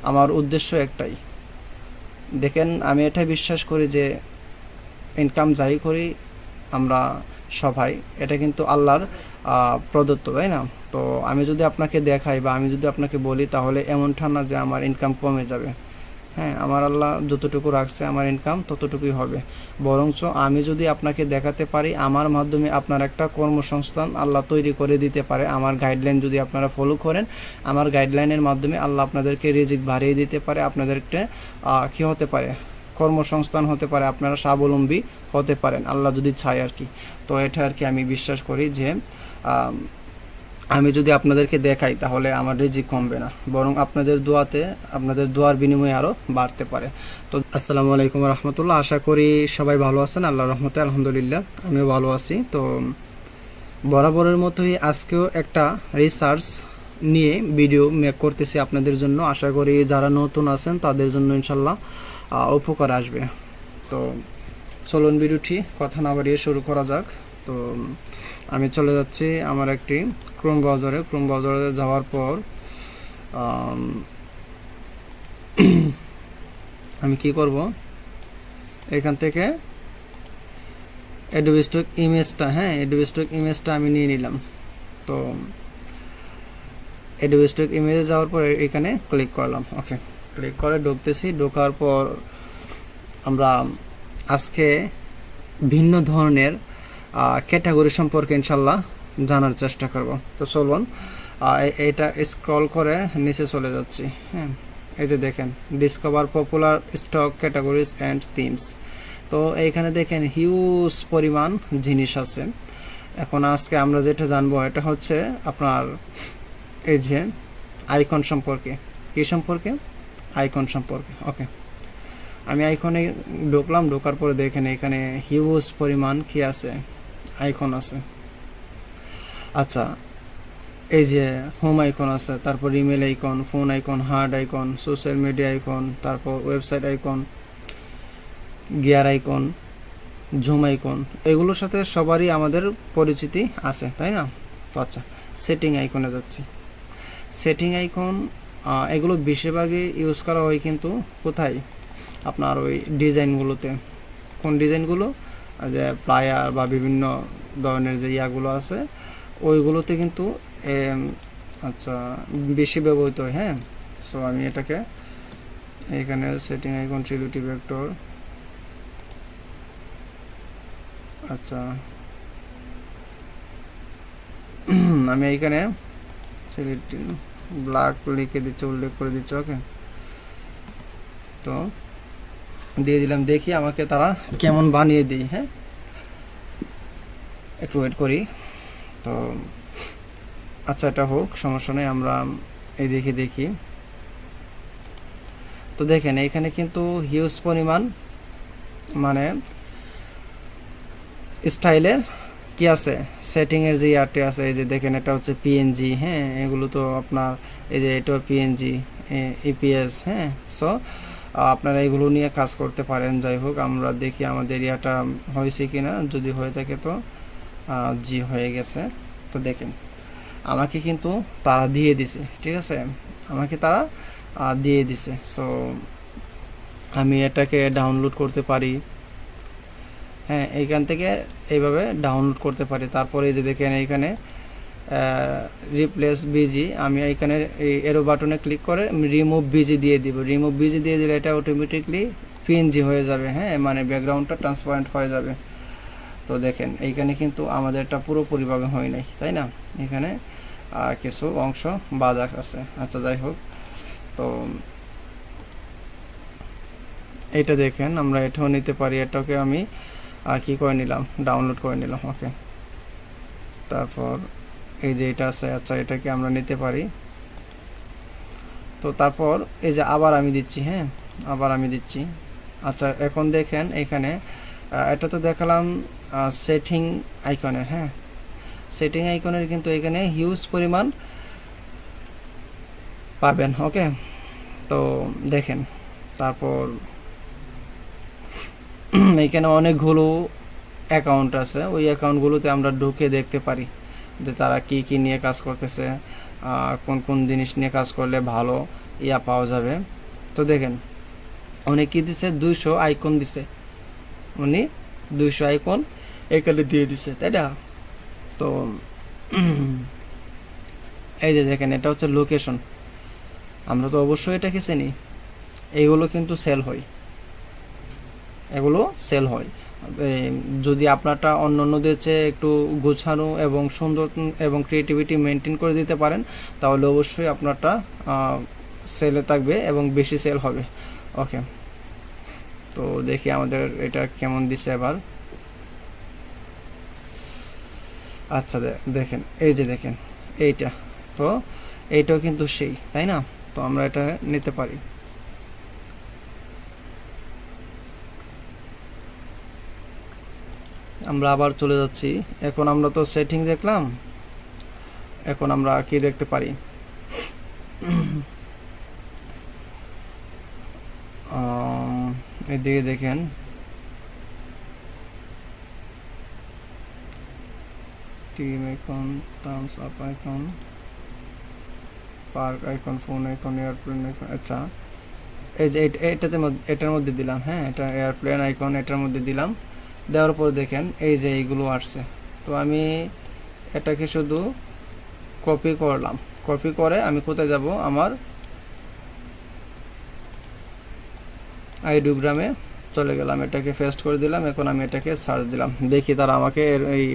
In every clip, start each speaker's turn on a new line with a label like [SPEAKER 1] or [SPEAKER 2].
[SPEAKER 1] আমার উদ্দেশ্য একটাই। দেখেন, আমি এটা বিশ্বাস করি যে ইনকাম যাই করি আমরা সবাই, এটা কিন্তু আল্লাহর প্রদত্ত, তাই না? তো আমি যদি আপনাকে দেখাই বা আমি যদি আপনাকে বলি, তাহলে এমনটা না যে আমার ইনকাম কমে যাবে। হ্যাঁ, আমার আল্লাহ যতটুকু রাখছে আমার ইনকাম ততটুকুই হবে। বরঞ্চ আমি যদি আপনাকে দেখাতে পারি আমার মাধ্যমে আপনার একটা কর্মসংস্থান আল্লাহ তৈরি করে দিতে পারে। আমার গাইডলাইন যদি আপনারা ফলো করেন, আমার গাইডলাইনের মাধ্যমে আল্লাহ আপনাদেরকে রিজিক বাড়িয়ে দিতে পারে, আপনাদেরকে কী হতে পারে, কর্মসংস্থান হতে পারে, আপনারা স্বাবলম্বী হতে পারেন আল্লাহ যদি চায় আর কি। তো এটা আর কি আমি বিশ্বাস করি যে আমি যদি আপনাদেরকে দেখাই তাহলে আমার রিজিক কমবে না, বরং আপনাদের দোয়াতে, আপনাদের দোয়ার বিনিময়ে আরও বাড়তে পারে। তো আসসালামু আলাইকুম রহমতুল্লাহ, আশা করি সবাই ভালো আছেন। আল্লাহর রহমতে আলহামদুলিল্লাহ আমিও ভালো আছি। তো বরাবরের মতোই আজকেও একটা রিসার্চ নিয়ে ভিডিও মেক করতেছি আপনাদের জন্য। আশা করি যারা নতুন আছেন তাদের জন্য ইনশাল্লাহ উপকার আসবে। তো চলুন ভিডিওটি কথা না বাড়িয়ে শুরু করা যাক। তো আমি চলে যাচ্ছি আমার একটি ক্রোম ব্রাউজারে যাওয়ার পর আমি কি করব, এখান থেকে অ্যাডোবি স্টক ইমেজটা, অ্যাডোবি স্টক ইমেজটা আমি নিয়ে নিলাম। তো অ্যাডোবি স্টক ইমেজে যাওয়ার পর এখানে ক্লিক করলাম। ওকে, ক্লিক করে ঢুকতেছি। ঢোকার পর আমরা আজকে ভিন্ন ধরনের ক্যাটাগরি সম্পর্কে ইনশাল্লাহ জানার চেষ্টা করব। তো চলুন এটা স্ক্রল করে নিচে চলে যাচ্ছি। এই যে দেখেন, discover popular stock categories and themes. তো এইখানে দেখেন হিউজ পরিমাণ জিনিস আছে। এখন আজকে আমরা যেটা জানবো এটা হচ্ছে আপনার এই যে আইকন সম্পর্কে। কী সম্পর্কে? আইকন সম্পর্কে। ওকে, আমি আইকনে ঢুকলাম। ঢোকার পরে দেখেন এখানে হিউজ পরিমাণ কি আছে, আইকন আছে। আচ্ছা, এই যে হোম আইকন আছে, তারপর email icon, phone icon, heart icon, social media icon, তারপর website icon, gear icon, zoom icon, এগুলোর সাথে সবারই আমাদের পরিচিতি আছে, তাই না? তো আচ্ছা, সেটিং আইকনে যাচ্ছি। সেটিং আইকন এগুলো বেশিরভাগই ইউজ করা হয় কিন্তু কোথায়, আপনার ওই ডিজাইনগুলোতে। কোন ডিজাইনগুলো? যে প্লায়ার বা বিভিন্ন ধরনের যে ইয়াগুলো আছে ওইগুলোতে কিন্তু আচ্ছা বেশি ব্যবহৃত হয়। সো আমি এটাকে এখানে সেটিং আইকন সিলিউটি ভেক্টর, আচ্ছা আমি এইখানে সিলিউটি ব্ল্যাক লিখে দিচ্ছি, উল্লেখ করে দিচ্ছি। ওকে, তো দিয়ে দিলাম। দেখি আমাকে তারা কেমন বানিয়ে দিই। একটু ওয়েট করি। তো আচ্ছা, এটা হোক, সমস্যা নেই, আমরা এই দেখি। তো দেখেন এখানে কিন্তু হিউজ পরিমাণ মানে স্টাইলের কি আছে, সেটিংয়ের যে ইয়ারটি আছে। এই যে দেখেন এটা হচ্ছে পিএনজি। এগুলো তো আপনার এই যে এটাও পিএনজি, ইপিএস। সো আপনারা এগুলো নিয়ে কাজ করতে পারেন। যাই হোক, আমরা দেখি আমাদের ইয়াটা হয়েছে কি না। যদি হয়ে থাকে তো জি হয়ে গেছে। তো দেখেন আমাকে কিন্তু তারা দিয়ে দিছে, ঠিক আছে, আমাকে তারা দিয়ে দিছে। সো আমি এটাকে ডাউনলোড করতে পারি। এইখান থেকে এইভাবে ডাউনলোড করতে পারি। তারপরে এই যে দেখেন এইখানে রিপ্লেস বিজি, আমি এইখানে এই এরো বাটনে ক্লিক করে রিমুভ বিজি দিয়ে দিব। রিমুভ বিজি দিয়ে দিলে এটা অটোমেটিকলি পিএনজি হয়ে যাবে। মানে ব্যাকগ্রাউন্ডটা ট্রান্সপারেন্ট হয়ে যাবে। তো দেখেন এইখানে কিন্তু আমাদেরটা পুরোপুরিভাবে হয় নাই, তাই না? এখানে কিছু অংশ বাদ আছে। আচ্ছা, যাই হোক, তো এইটা দেখেন আমরা এটাও নিতে পারি। এটাকে আমি কি করে নিলাম, ডাউনলোড করে নিলাম। ওকে, তারপর এই যে এটা আছে, আচ্ছা এটাকে আমরা নিতে পারি। তো তারপর এই যে আবার আমি দিচ্ছি, আবার আমি দিচ্ছি। আচ্ছা, এখন দেখেন এখানে এটা তো দেখালাম সেটিং আইকনের। সেটিং আইকনের কিন্তু এখানে হিউজ পরিমাণ পাবেন। ওকে, তো দেখেন তারপর এখানে অনেকগুলো অ্যাকাউন্ট আছে। ওই অ্যাকাউন্টগুলোতে আমরা ঢুকে দেখতে পারি যে তারা কি নিয়ে কাজ করতেছে, কোন কোন জিনিস নিয়ে কাজ করলে ভালো ইয়া পাওয়া যাবে। তো দেখেন উনি কি দিছে, 200 আইকন দিছে, উনি 200 আইকন এখানে দিয়ে দিছে, তাই না? তো এই যে দেখেন এটা হচ্ছে লোকেশন, আমরা তো অবশ্যই এটাকে চিনি। এইগুলো কিন্তু সেল হয়, এগুলো সেল হয়। যদি আপনারটা অন্য অন্যদের চেয়ে একটু গোছানো এবং সুন্দর এবং ক্রিয়েটিভিটি মেনটেন করে দিতে পারেন, তাহলে অবশ্যই আপনারটা সেলে থাকবে এবং বেশি সেল হবে। ওকে, তো দেখি আমাদের এটা কেমন দিছে এবার। আচ্ছা দেখেন, এই যে দেখেন এইটা, তো এইটাও কিন্তু সেই, তাই না? তো আমরা এটা নিতে পারি। আমরা আবার চলে যাচ্ছি। এখন আমরা তো সেটিং দেখলাম, এখন আমরা কি দেখতে পারি? এদিকে দেখেন team icon, thumbs up icon, park icon, phone icon, airplane icon. আচ্ছা, এই যে এটার মধ্যে দিলাম, হ্যাঁ, এটা এয়ারপ্লেন আইকন এটার মধ্যে দিলাম। দেওয়ার পর দেখেন এই যে এইগুলো আসছে। তো আমি এটাকে শুধু কপি করলাম, কপি করে আমি কোথায় যাব, আমার আইডিওগ্রামে চলে গেলাম, এটাকে পেস্ট করে দিলাম। এখন আমি এটাকে সার্চ দিলাম, দেখি তারা আমাকে এই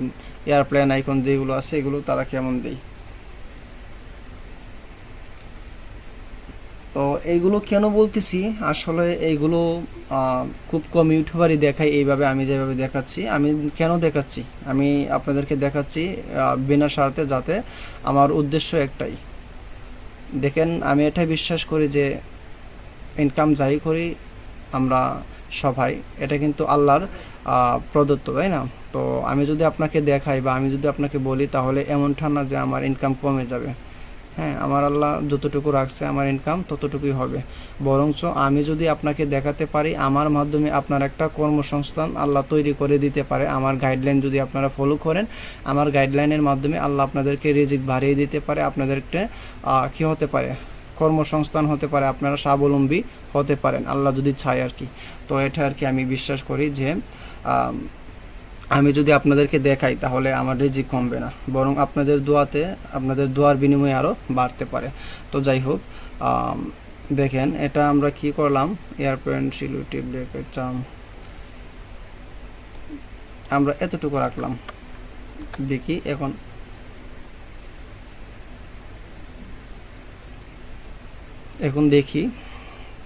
[SPEAKER 1] এয়ারপ্লেন আইকন যেগুলো আছে এগুলো তারা কেমন দেয়। তো এইগুলো কেন বলতেছি, আসলে এইগুলো খুব কম ইউটিউবারই দেখায় এইভাবে, আমি যেভাবে দেখাচ্ছি। আমি কেন দেখাচ্ছি, আমি আপনাদেরকে দেখাচ্ছি বিনা স্বার্থে, যাতে আমার উদ্দেশ্য একটাই। দেখেন আমি এটাই বিশ্বাস করি যে ইনকাম যাই করি আমরা সবাই, এটা কিন্তু আল্লাহর প্রদত্ত, তাই না? তো আমি যদি আপনাকে দেখাই বা আমি যদি আপনাকে বলি, তাহলে এমনটা না যে আমার ইনকাম কমে যাবে। হ্যাঁ, আমার আল্লাহ যতটুকু রাখছে আমার ইনকাম ততটুকুই হবে। বরঞ্চ আমি যদি আপনাকে দেখাতে পারি, আমার মাধ্যমে আপনার একটা কর্মসংস্থান আল্লাহ তৈরি করে দিতে পারে। আমার গাইডলাইন যদি আপনারা ফলো করেন, আমার গাইডলাইনের মাধ্যমে আল্লাহ আপনাদেরকে রিজিক বাড়িয়ে দিতে পারে, আপনাদেরকে কী হতে পারে, কর্মসংস্থান হতে পারে, আপনারা স্বাবলম্বী হতে পারেন আল্লাহ যদি চায় আর কি। তো এটা আর কি আমি বিশ্বাস করি যে আমি যদি আপনাদেরকে দেখাই, তাহলে আমার রিজিক কমবে না, বরং আপনাদের দোয়াতে, আপনাদের দোয়ার বিনিময়ে আরও বাড়তে পারে। তো যাই হোক, দেখেন এটা আমরা কি করলাম, এয়ারপ্লেন সিলিউটি ব্রেকের চাম আমরা এতটুকু রাখলাম। দেখি এখন দেখি।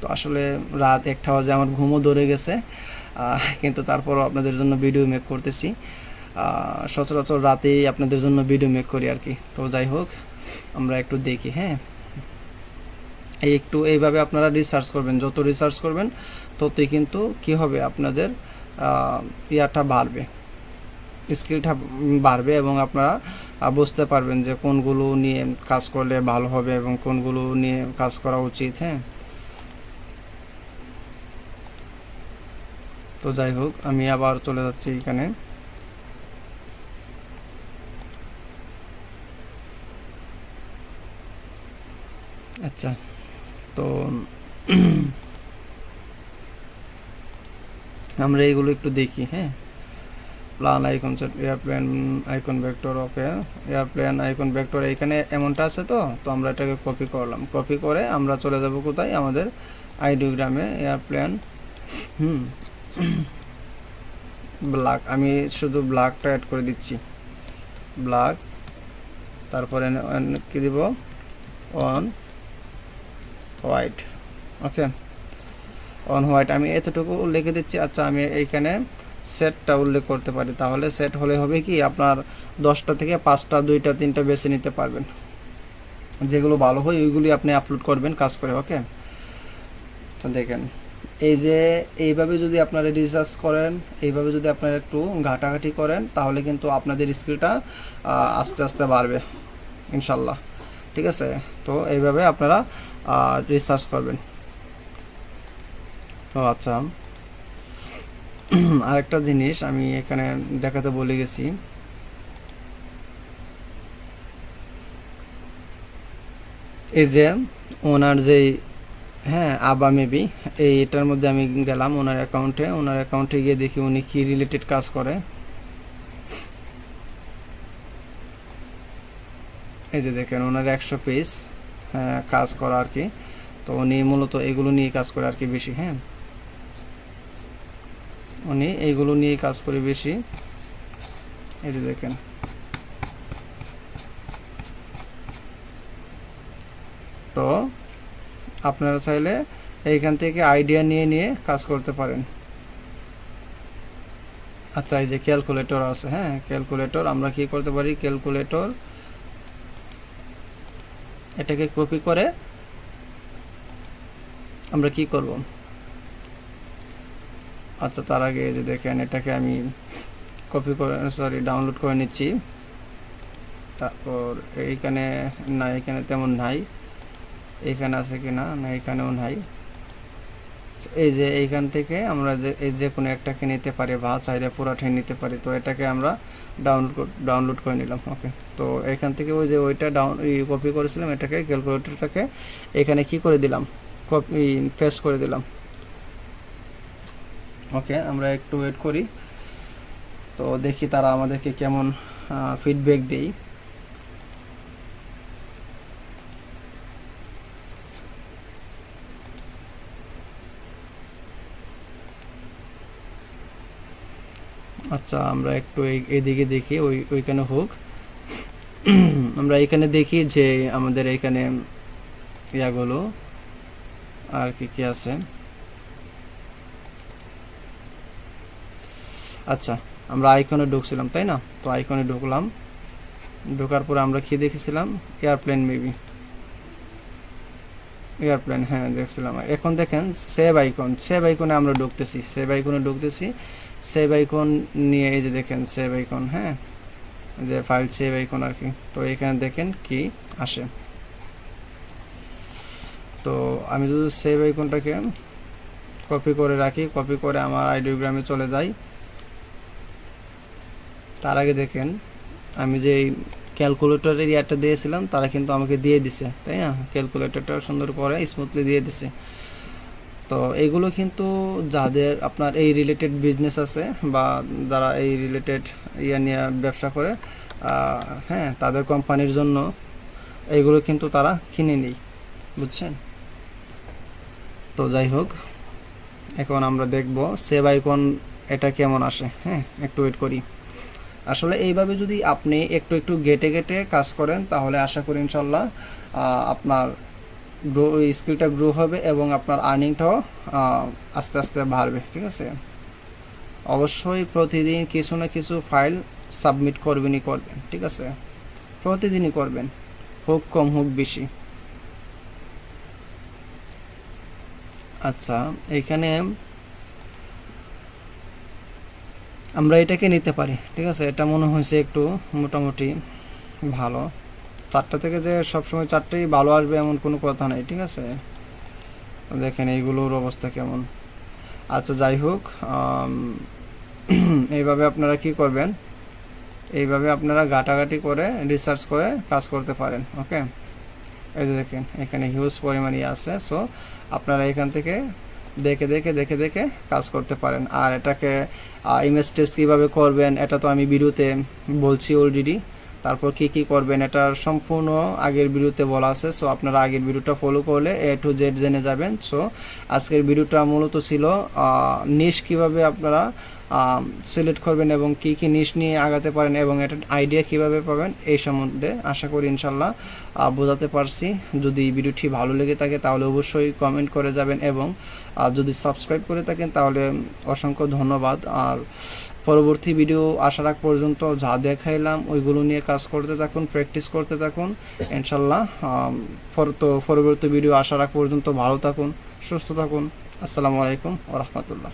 [SPEAKER 1] তো আসলে রাত 1টা বাজে, আমার ঘুমও ধরে গেছে, কিন্তু তারপরও আপনাদের জন্য ভিডিও মেক করতেছি। সচরাচর রাতেই আপনাদের জন্য ভিডিও মেক করি আর কি। তো যাই হোক, আমরা একটু দেখি। হ্যাঁ, একটু এইভাবে আপনারা রিসার্চ করবেন, যত রিসার্চ করবেন ততই কিন্তু কি হবে, আপনাদের ইয়াটা বাড়বে, স্কিলটা বাড়বে, এবং আপনারা বুঝতে পারবেন যে কোনগুলো নিয়ে কাজ করলে ভালো হবে এবং কোনগুলো নিয়ে কাজ করা উচিত। হ্যাঁ, তো যাই হোক, আমি আবার চলে যাচ্ছি এখানে। আচ্ছা, তো আমরা এইগুলো একটু দেখি। হ্যাঁ, plan icon set, airplane icon vector. Okay, airplane icon vector এখানে এমনটা আছে। তো আমরা এটাকে কপি করলাম, কপি করে আমরা চলে যাব কোথায়, আমাদের আইডিওগ্রামে। এয়ারপ্লেন ব্ল্যাক, আমি শুধু ব্ল্যাকটা অ্যাড করে দিচ্ছি, ব্ল্যাক। তারপরে কি দিব, on white. Okay, on white আমি এতটুকু লিখে দিচ্ছি। আচ্ছা, আমি এইখানে সেটটা উল্লেখ করতে পারি, তাহলে সেট হলে হবে কি, আপনার 10টা থেকে 5টা, 2টা, 3টা বেছে নিতে পারবেন, যেগুলো ভালো হয় ওইগুলি আপনি আপলোড করবেন কাজ করে। ওকে, তো দেখেন এই যে এইভাবে যদি আপনারা রিসার্চ করেন, এইভাবে যদি আপনারা একটু ঘাটাঘাটি করেন, তাহলে কিন্তু আপনাদের স্কিলটা আস্তে আস্তে বাড়বে ইনশাল্লাহ। ঠিক আছে, তো এইভাবে আপনারা রিসার্চ করবেন। তো আচ্ছা, আরেকটা জিনিস আমি এখানে দেখাতে বলে গেছি, এই যে ওনার যেই হ্যাঁ, আবা মেবি এটার মধ্যে আমি গেলাম ওনার অ্যাকাউন্টে গিয়ে দেখি উনি কি রিলেটেড কাজ করে। এই যে দেখেন ওনার 100 পেজ কাজ করা আর কি। তো উনি মূলত এগুলো নিয়ে কাজ করে আর কি বেশি। হ্যাঁ, উনি এইগুলো নিয়ে কাজ করে বেশি। এই যে দেখেন, তো আপনারা চাইলে এইখান থেকে আইডিয়া নিয়ে নিয়ে কাজ করতে পারেন। আচ্ছা, এই যে ক্যালকুলেটর আছে। হ্যাঁ, ক্যালকুলেটর আমরা কি করতে পারি, ক্যালকুলেটর এটাকে কপি করে আমরা কি করব। আচ্ছা, তার আগে এই যে দেখেন এটাকে আমি কপি করে ডাউনলোড করে নিচ্ছি। তারপর এইখানে না, এখানে তেমন নাই। এখানে আছে কি না, না এখানেও নাই। এই যে এইখান থেকে আমরা যে কোনো একটাকে নিতে পারি বা চাইলে পুরাটাই নিতে পারি। তো এটাকে আমরা ডাউনলোড করে নিলাম। ওকে, তো এখান থেকে ওই যে ওইটা কপি করেছিলাম, এটাকে ক্যালকুলেটরটাকে এখানে কি করে দিলাম, কপি পেস্ট করে দিলাম। ওকে, আমরা একটু ওয়েট করি, তো দেখি তারা আমাদেরকে কেমন ফিডব্যাক দেয়। আচ্ছা, আমরা একটু এইদিকে দেখি, ওইখানে হোক। আমরা এখানে দেখি যে আমাদের এখানে ইয়াগুলো আর কি কি আছে। আচ্ছা, আমরা আইকনে ঢুকছিলাম তাই না? তো আইকনে ঢুকলাম, ঢোকার পরে আমরা কি দেখেছিলাম, এয়ারপ্লেন মেবি, এয়ারপ্লেন, হ্যাঁ দেখছিলাম। এখন দেখেন সেভ আইকনে আমরা ঢুকতেছি, সেভ আইকন নিয়ে এই যে দেখেন সেভ আইকন, হ্যাঁ যে ফাইল সেভ আইকন আর কি। তো এখানে দেখেন কি আসে। তো আমি যদি সেভ আইকনটাকে কপি করে রাখি, কপি করে আমার আইডিওগ্রামে চলে যাই। তার আগে দেখেন আমি যে ক্যালকুলেটরের ইয়ারটা দিয়েছিলাম তারা কিন্তু আমাকে দিয়ে দিছে, তাই না? ক্যালকুলেটরটা সুন্দর করে স্মুথলি দিয়ে দিছে। তো এগুলো কিন্তু যাদের আপনার এই রিলেটেড বিজনেস আছে বা যারা এই রিলেটেড ইয়া নিয়ে ব্যবসা করে, হ্যাঁ তাদের কোম্পানির জন্য এইগুলো কিন্তু তারা কিনে নেই, বুঝছেন? তো যাই হোক, এখন আমরা দেখব সেভ আইকন এটা কেমন আসে। হ্যাঁ, একটু ওয়েট করি। আসলে এইভাবে যদি আপনি একটু একটু গেটে কাজ করেন তাহলে আশা করি ইনশাল্লাহ আপনার স্কিলটা গ্রো হবে এবং আপনার আর্নিংটাও আস্তে আস্তে বাড়বে। ঠিক আছে, অবশ্যই প্রতিদিন কিছু না কিছু ফাইল সাবমিট করবেন। ঠিক আছে, প্রতিদিনই করবেন, হোক কম হোক বেশি। আচ্ছা, এইখানে আমরা এটাকে নিতে পারি। ঠিক আছে, এটা মনে হয়েছে একটু মোটামুটি ভালো। 4টা থেকে যে সবসময় 4টাই ভালো আসবে এমন কোনো কথা নেই। ঠিক আছে, দেখেন এইগুলোর অবস্থা কেমন। আচ্ছা, যাই হোক, এইভাবে আপনারা কি করবেন, এইভাবে আপনারা ঘাটাঘাটি করে রিসার্চ করে কাজ করতে পারেন। ওকে, এই যে দেখেন এখানে হিউজ পরিমাণই আছে। সো আপনারা এখান থেকে দেখে কাজ করতে পারেন। আর এটাকে ইমেজ টেস্ট কীভাবে করবেন এটা তো আমি ভিডিওতে বলছি অলরেডি। তারপর কি করবেন এটার সম্পূর্ণ আগের ভিডিওতে বলা আছে। সো আপনারা আগের ভিডিওটা ফলো করলে A to Z জেনে যাবেন। সো আজকের ভিডিওটা মূলত ছিল নিশ কিভাবে আপনারা সিলেক্ট করবেন এবং কি নিশ নিয়ে আগাতে পারেন এবং এটার আইডিয়া কিভাবে পাবেন এই সম্বন্ধে আশা করি ইনশাল্লাহ বোঝাতে পারছি। যদি ভিডিওটি ভালো লেগে থাকে তাহলে অবশ্যই কমেন্ট করে যাবেন এবং যদি সাবস্ক্রাইব করে থাকেন তাহলে অসংখ্য ধন্যবাদ। আর পরবর্তী ভিডিও আসার আগ পর্যন্ত যা দেখাইলাম ওইগুলো নিয়ে কাজ করতে থাকুন, প্র্যাকটিস করতে থাকুন ইনশাল্লাহ। পরবর্তী ভিডিও আসার আগ পর্যন্ত ভালো থাকুন, সুস্থ থাকুন। আসসালামু আলাইকুম ওয়া রাহমাতুল্লাহ।